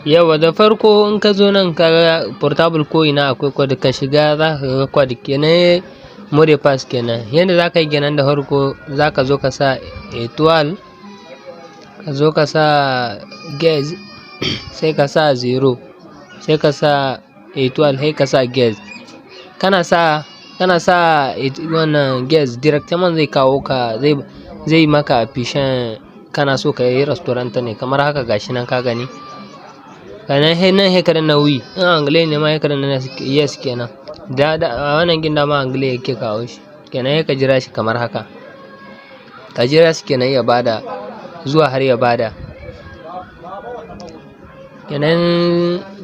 Yawa da farko in ka zo nan ka ga portable ko ina akwai code ka shiga za ka ga code kenan more pass kenan. Yanda za ka yi kenan da farko za ka zo ka sa étoile, ka zo ka sa gauge sai ka sa 0 sai ka sa étoile sai ka sa gauge. Kana sa wannan gauge directement zai kawo ka zai maka affiching kana so ka yi restaurant ne kamar haka gashi nan ka gani. Nan sai ka danna oui in anglais ne ma sai ka danna yes kenan. Da wannan ginda ma anglais yake kawo shi kenan sai ka jira shi kamar haka. Ka jira shi kenan ya bada zuwa har ya bada. Kenan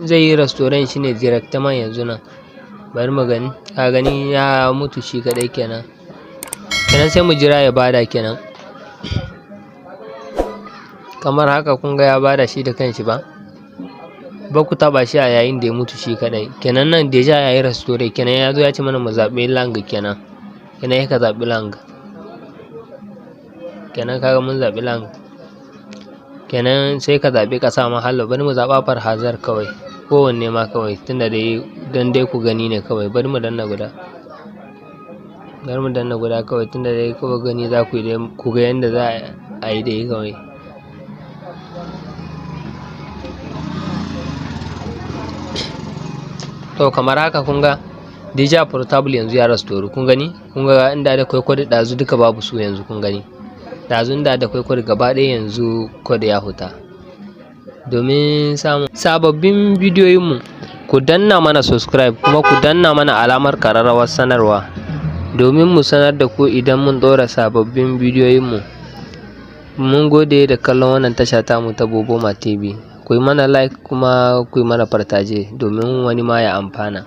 zai yi restaurant shi ne directement yanzu nan. Bari mu gani, ka gani ya mutu shi kaɗai kenan. Kenan sai mu jira ya bada kenan. Kamar haka kun ga ya bada shi da kanshi ba. Ba ku taɓa shi a yayin da ya mutu shi kaɗai. Kenan nan deja ya yi restaurant kenan ya zo ya ce mana mu zaɓi lang kenan. Kenan sai ka zaɓi lang. Kenan kaga mun zaɓi lang. Kenan sai ka zaɓi ƙasa ma hallo bari mu zaɓa farhazar kawai. Kowanne ma kawai tunda dai don dai ku gani ne kawai bari mu danna guda. Bari mu danna guda kawai tunda dai kawai gani za ku yi dai ku ga yanda za a yi dai kawai. To kamar haka kun ga deja portable yanzu ya restore kun gani, kun ga inda da kwai code ɗazu duka babu su yanzu kun gani. Ɗazu inda da kwai code gaba ɗaya yanzu code ya huta. Domin samun sababbin bidiyoyinmu ku danna mana subscribe kuma ku danna mana alamar ƙararrawar sanarwa domin mu sanar da ku idan mun ɗora sababbin bidiyoyinmu. Mun gode da kallon wannan tasha tamu ta Boboma TV. Ku yi mana like kuma ku yi mana partage domin wani ma ya amfana.